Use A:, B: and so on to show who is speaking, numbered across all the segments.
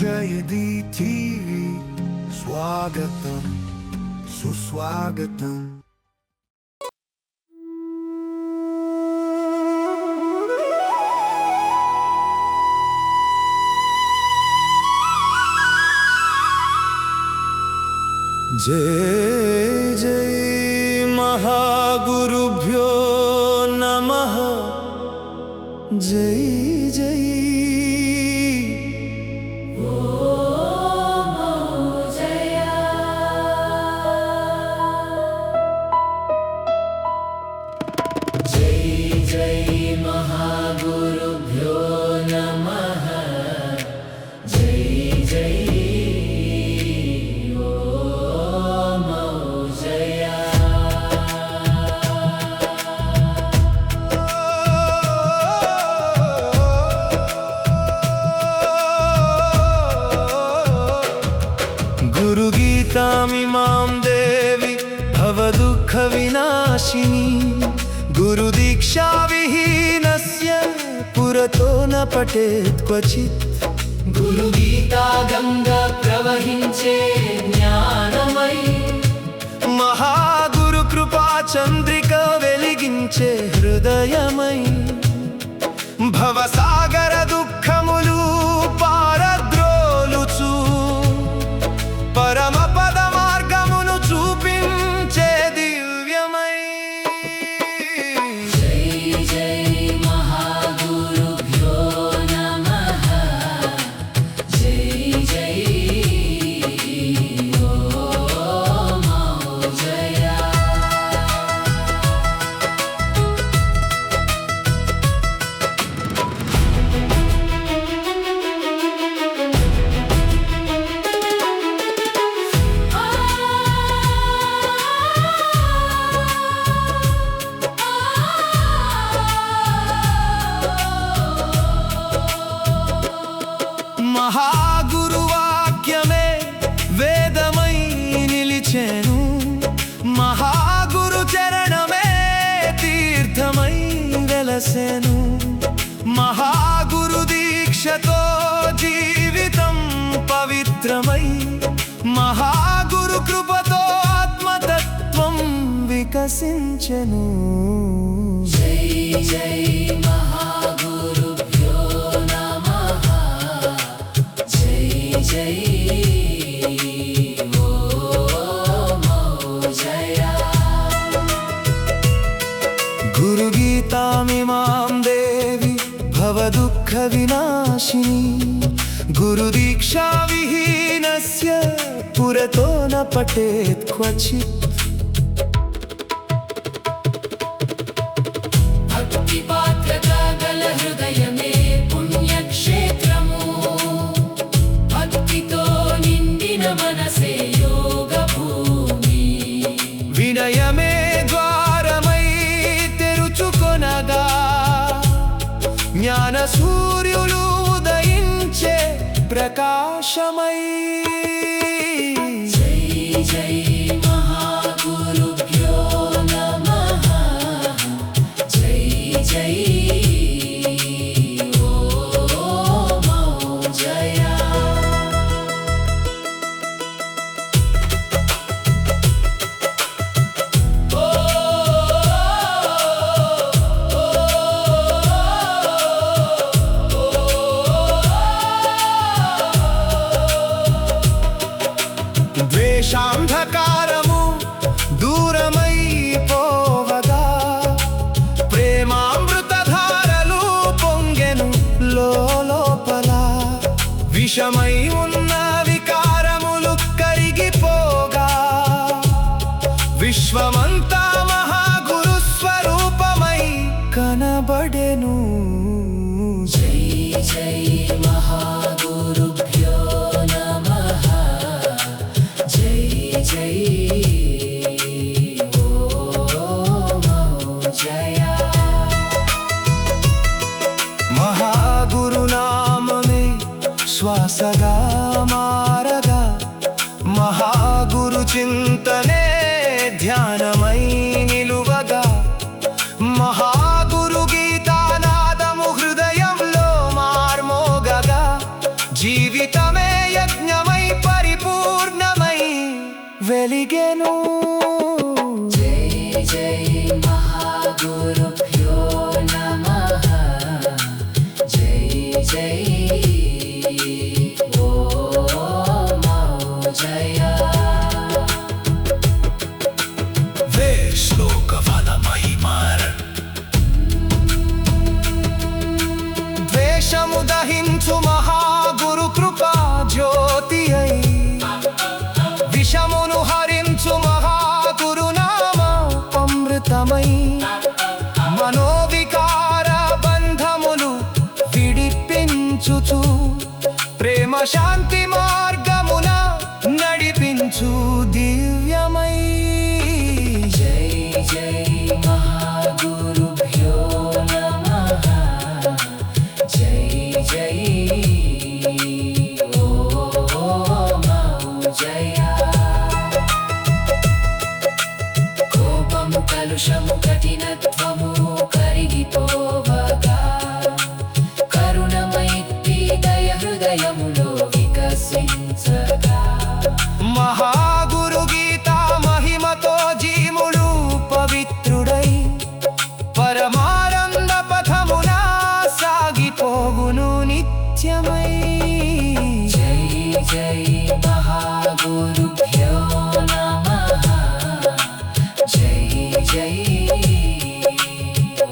A: జయది TV స్వాగతం సుస్వాగతం. जय जय महागुरुभ्यो नमः. जय जय
B: महागुरुभ्यो नमः. जय जय ओम जया.
A: गुरुगीतामिमां देवी भवदुःखविनाशिनी. गुरुदीक्षा विहीनस्य पुरतो न पठेत् क्वचित्.
B: गुरुगीता गंगा प्रवहिंचे ज्ञानमयी.
A: महागुरु कृपा चंद्रिका వెలిగించే హృదయమై. భవసాగర దుఃఖములు పారద్రోలుచు పరమ పద మార్గమును చూపించే దివ్యమై.
B: जय जय महागुरुभ्यो नमः. जय जय ओम जया.
A: మహాగురువాక్యమే వేదమై నిలిచెను. మహాగురు చరణమే తీర్థమై వెలసెను. మహాగురు దీక్షతో జీవితం పవిత్రమై. మహాగురు కృపతో ఆత్మతత్వం వికసించెను.
B: जय जय महागुरुभ्यो नमः. जय जय ओम जया.
A: गुरुगीतामिमां देवी भवदुःखविनाशिनी. गुरुदीक्षा विहीनस्य पुरतो न पठेत् क्वचित्.
B: भक्ति पात्रता गल हृदयमे पुण्यक्षेत्रमु. भक्तितो निंडिन मनसे योग भूमि.
A: వినయమే ద్వారమై తెరుచుకొనగా జ్ఞాన సూర్యులు ఉదయించే ప్రకాశమై.
B: जय जय महागुरुभ्यो नमः. जय जय ओम जया.
A: ద్వేషాంధకారము దూరమై పోవగా ప్రేమామృతధారలు పొంగెను లోపల. విషమై ఉన్న వికారములు కరిగిపోగా విశ్వమంతా మహాగురు స్వరూపమై కనబడెను.
B: जय जय महागुरुभ्यो नमः. जय जय ओम जया.
A: మహాగురు నామమే శ్వాసగా మారగా మహాగురు చింతనే ధ్యానమై నిలువగా మహాగురు గీతానాదము హృదయంలో మార్మోగగా జీవితమే పెంచుచు ప్రేమ శాంతి మార్గమున నడిపించు దివ్యమై.
B: జై జై మహాగురుభ్యో నమః. జై జై ఓం జయ. కోపము కలుషము కఠినత్వము కరిగిపోవగా కరుణమైత్రి దయ హృదయములో వికసించగా
A: మహాగురు గీతా మహిమతో జీవుడు పవిత్రుడై పరమానంద పథమున సాగిపోవును నిత్యమై.
B: జై జై మహాగురుభ్యో నమః. జై జై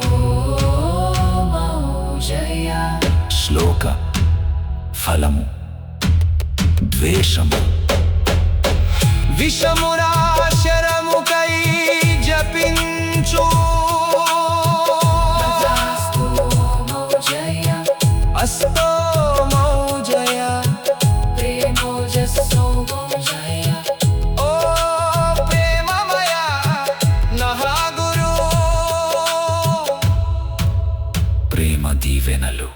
B: ఓం జయ.
C: శ్లోక ఫలము ద్వేషము
A: విషమునాశరముకై జపించు
B: తథాస్తు ఓం జయ.
A: అస్తో మౌజయ.
B: ప్రేమోజస్సో ఓం జయ.
A: ఓ ప్రేమమయ నహాగురు.
C: ప్రేమ దీవెనలు.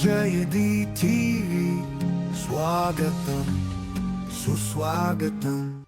A: జయది టీవీ స్వాగతం సుస్వాగతం.